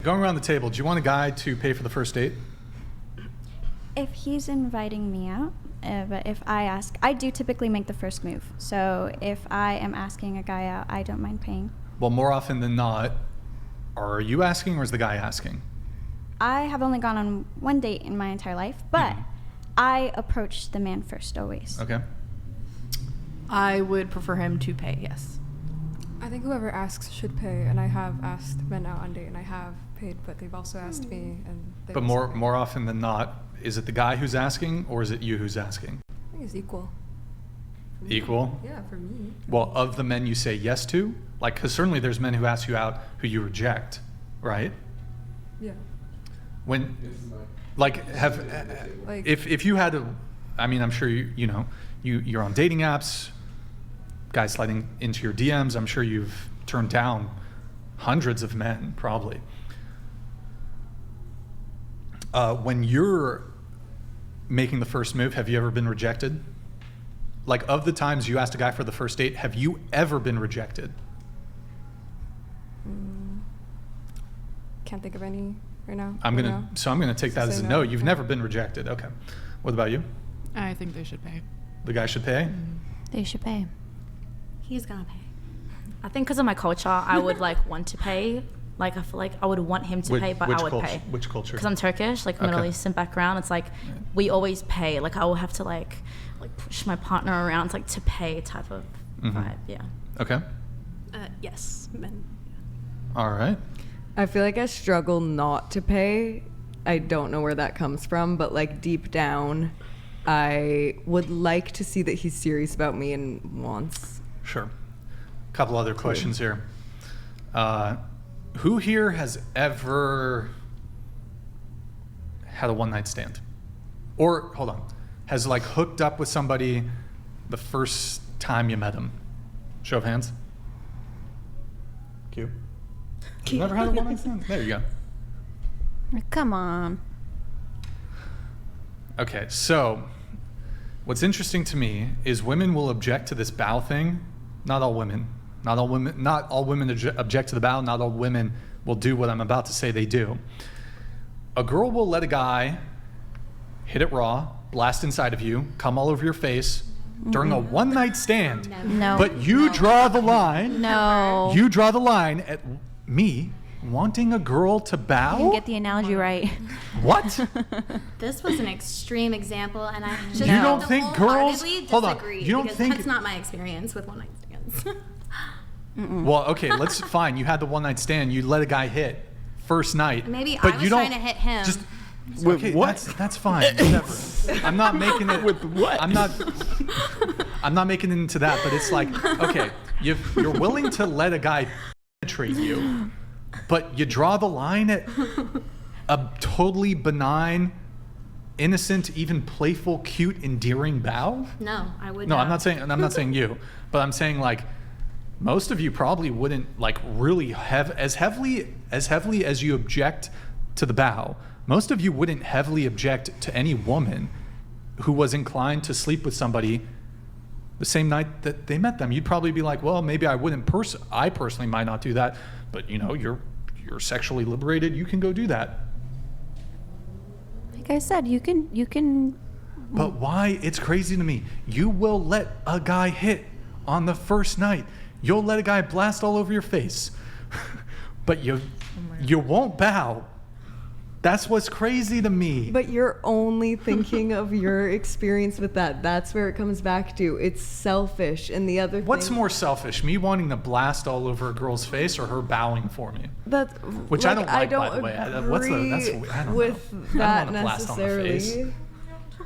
Going around the table, do you want a guy to pay for the first date? If he's inviting me out, but if I ask, I do typically make the first move. So if I am asking a guy out, I don't mind paying. Well, more often than not, are you asking or is the guy asking? I have only gone on one date in my entire life, but I approach the man first always. Okay. I would prefer him to pay, yes. I think whoever asks should pay, and I have asked men out on date, and I have paid, but they've also asked me, and they've But also paid. more often than not, is it the guy who's asking or is it you who's asking? I think it's equal. Equal? Yeah, for me. Well, of the men you say yes to, like, because certainly there's men who ask you out who you reject, right? Yeah. When, like, Like- if you had to, I mean, I'm sure you're on dating apps, guys sliding into your DMs. I'm sure you've turned down hundreds of men, probably. When you're making the first move, have you ever been rejected? Like, of the times you asked a guy for the first date, have you ever been rejected? Can't think of any right now. I'm right gonna now. take that Say as a no. no. You've never been rejected. Okay. What about you? I think they should pay. The guy should pay. They should pay. He's gonna pay. I think because of my culture, I would like want to pay. Like I feel like I would want him to pay, but I would pay. Which culture? Because I'm Turkish, like Middle Okay. Eastern background. It's like we always pay. Like I will have to like push my partner around like to pay type of vibe. Yeah. Okay. Yes, men. All right. I feel like I struggle not to pay. I don't know where that comes from, but like deep down, I would like to see that he's serious about me and wants. Sure. Couple other questions here. Who here has ever had a one-night stand? Or, hold on, has like hooked up with somebody the first time you met him? Show of hands. Q. You've never had a one-night stand? There you go. Come on. Okay, so what's interesting to me is women will object to this bow thing. Not all women. Not all women object to the bow. Not all women will do what I'm about to say they do. A girl will let a guy hit it raw, blast inside of you, come all over your face during a one-night stand. No. But you draw the line. No. You draw the line at me wanting a girl to bow. You get the analogy right. What? This was an extreme example, and I just You don't think girls- wholeheartedly hold on, disagree, you don't because think- that's not my experience with one-night stands. Well, okay, let's fine. You had the one night stand. You let a guy hit first night. Maybe but I you was don't trying to hit him. Just With okay, what? That's fine. Whatever. I'm not making it. With what? I'm not making it into that. But it's like, okay, you're willing to let a guy penetrate you, but you draw the line at a totally benign, innocent, even playful, cute, endearing bow. No, I would No, not. I'm not saying you, but I'm saying like most of you probably wouldn't like really have as heavily as you object to the bow. Most of you wouldn't heavily object to any woman who was inclined to sleep with somebody the same night that they met them. You'd probably be like, well, maybe I wouldn't I personally might not do that, but you're sexually liberated, you can go do that. Like I said, you can. But why? It's crazy to me. You will let a guy hit on the first night. You'll let a guy blast all over your face, but you won't bow. That's what's crazy to me. But you're only thinking of your experience with that. That's where it comes back to. It's selfish. And the other What's thing, more selfish, me wanting to blast all over a girl's face or her bowing for me? That's, Which I don't like, by the way. I don't agree know. with I that don't wanna blast on the face. necessarily.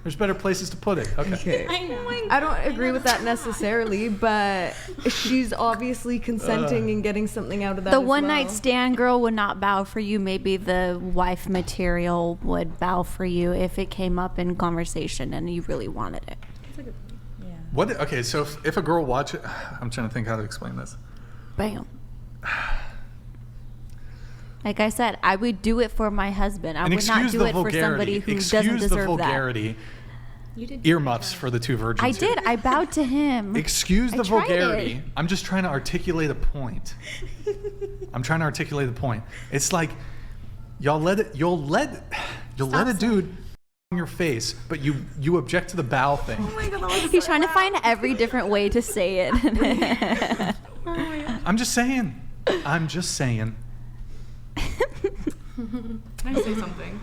There's better places to put it. Okay. Okay. I know. I don't agree with that necessarily, but she's obviously consenting and getting something out of that. The as one night well. stand girl would not bow for you. Maybe the wife material would bow for you if it came up in conversation and you really wanted it. What? Okay, so if a girl watches, I'm trying to think how to explain this. Bam. Like I said, I would do it for my husband. I And would not excuse do the it for somebody vulgarity. who doesn't Excuse the deserve that. vulgarity. You did Earmuffs for the two virgins. I here. did. I bowed to him. Excuse I the tried vulgarity. it. I'm just trying to articulate a point. I'm trying to articulate the point. It's like You'll let a dude on your face, but you object to the bow thing. He's trying to find every different way to say it. I'm just saying. Can I say something?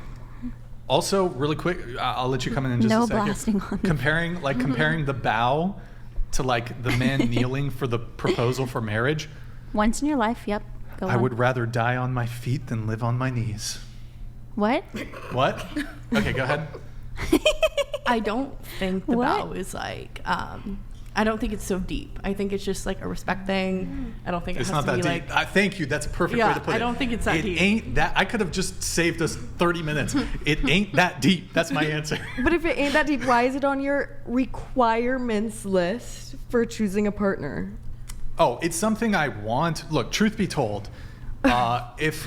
Also, really quick, I'll let you come in just No a second. blasting on me. Comparing the bow to like the man kneeling for the proposal for marriage. Once in your life, yep. Go I on. would rather die on my feet than live on my knees. What? What? Okay, go ahead. I don't think the What? bow is like. I don't think it's so deep. I think it's just like a respect thing. I don't think It's it has not to that be deep. like. Thank you. That's a perfect way Yeah, to put it. I don't think it's that deep. It ain't that. I could have just saved us 30 minutes. It ain't that deep. That's my answer. But if it ain't that deep, why is it on your requirements list for choosing a partner? Oh, it's something I want. Look, truth be told, if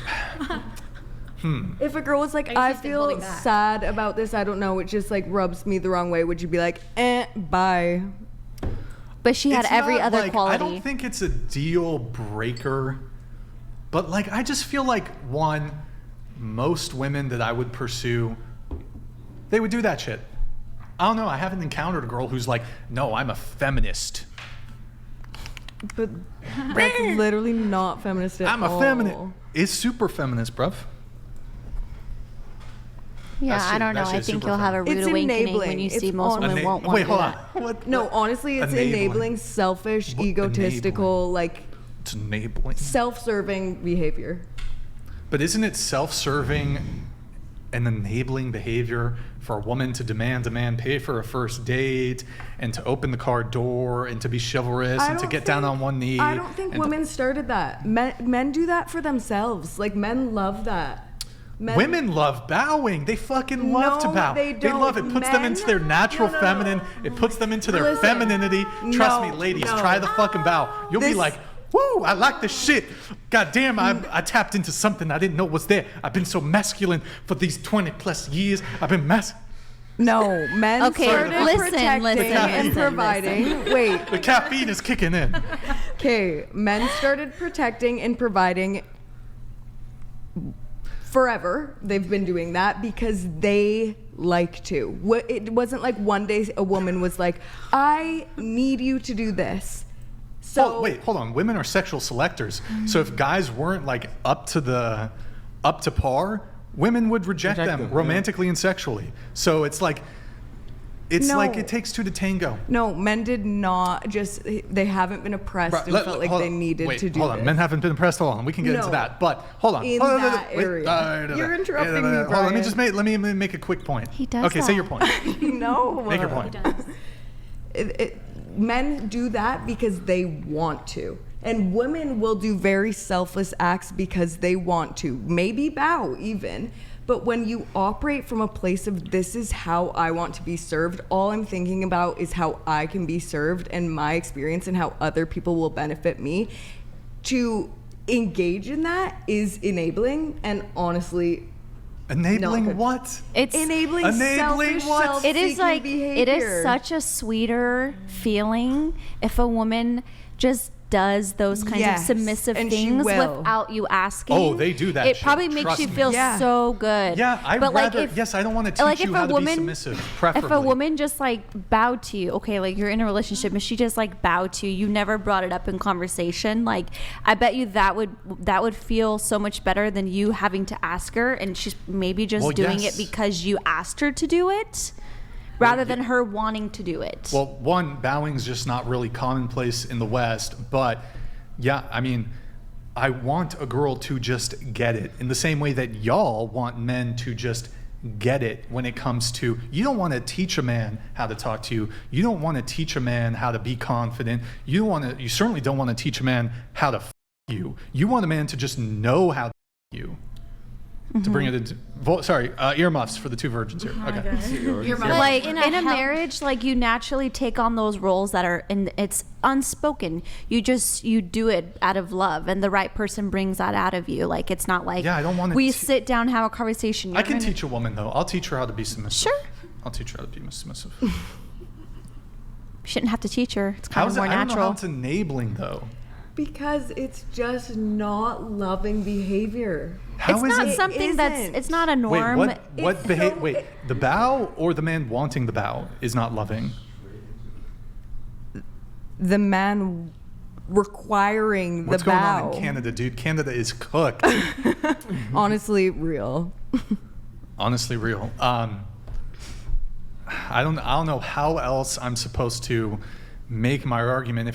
If a girl was like, I feel sad about this, I don't know, it just like rubs me the wrong way, would you be like, bye? But she had it's every not other like, quality. I don't think it's a deal breaker, but like I just feel like most women that I would pursue, they would do that shit. I don't know. I haven't encountered a girl who's like, no, I'm a feminist. But that's literally not feminist at I'm all. a feminist. It's super feminist, bruv. Yeah, That I shit- don't know. that I shit's think super you'll have a rude It's awakening when enabling. you It's see most on- women won't want Wait, to do hold on. that. What? No, honestly, it's Enabling. enabling selfish, What- egotistical, like It's enabling. self-serving behavior. But isn't it self-serving and enabling behavior for a woman to demand a man pay for a first date and to open the car door and to be chivalrous and to don't get down think- on one knee? I don't think and women started that. Men do that for themselves. Like men love that. Women love bowing. They fucking love to No, bow. they don't. love it. Puts them Men- into their natural No. feminine. It puts them into their Listen. femininity. Trust me, No, ladies, no. try the fucking bow. You'll be This- like, woo, I like this shit. God damn, I tapped into something I didn't know was there. I've been so masculine for these 20 plus years. I've been No, men Okay, started listen, protecting listen, and listen, providing. Wait, The caffeine is kicking in. okay. Men started protecting and providing forever. They've been doing that because they like to. It wasn't like one day a woman was like, I need you to do this. So Wait, hold on. Women are sexual selectors. So if guys weren't like up to par, women would reject Reject them them, yeah. romantically and sexually. So it's like No. it takes two to tango. No, men did not just. They haven't been oppressed Right, and felt like hold they on. needed Wait, to do hold on. this. Men haven't been impressed. Hold on. We can get into No. that. But hold on. In Hold on, that wait. area. You're interrupting me, Hold on. Let me Brian. just make a quick point. He does Okay, say your that. point. No. Make your point. Men do that because they want to. And women will do very selfless acts because they want to. Maybe bow even. But when you operate from a place of this is how I want to be served, all I'm thinking about is how I can be served and my experience and how other people will benefit me. To engage in that is enabling and honestly Enabling good. what? It's enabling Enabling selfish, what? it is self-seeking like behavior. it is such a sweeter feeling if a woman just does those kinds Yes, of submissive and she things will. without you asking. Oh, they do that It shit, probably makes trust you me. feel Yeah. so good. Yeah, I'd but rather. like if, Yes, I don't want to teach like you if how a to woman, be submissive. Preferably. if a woman just like bowed to you, okay, like you're in a relationship and she just like bowed to you, you never brought it up in conversation. Like I bet you that would feel so much better than you having to ask her, and she's maybe just Well, doing yes. it because you asked her to do it, rather than her wanting to do it. Well, one, bowing's just not really commonplace in the West, but yeah, I mean, I want a girl to just get it in the same way that y'all want men to just get it when it comes to, you don't want to teach a man how to talk to you. You don't want to teach a man how to be confident. You certainly don't want to teach a man how to you. You want a man to just know how to you. To bring it into, earmuffs for the two virgins here. Okay. Like in in a a hel- marriage, like you naturally take on those roles that are, and it's unspoken. You do it out of love, and the right person brings that out of you. Like it's not like Yeah, I don't wanna we t- sit down, have a conversation. I can teach a woman though. I'll teach her how to be submissive. Sure. I'll teach her how to be submissive. Shouldn't have to teach her. It's kind How's of more it? I don't know how natural. it's enabling though. Because it's just not loving behavior. How it's is not it? something that's. isn't. It's not a Wait, norm. what It's behavior? so- Wait, the bow or the man wanting the bow is not loving. The man requiring the What's going bow. on in Canada, dude? Canada is cooked. Honestly, real. Honestly, real. I don't know how else I'm supposed to make my argument.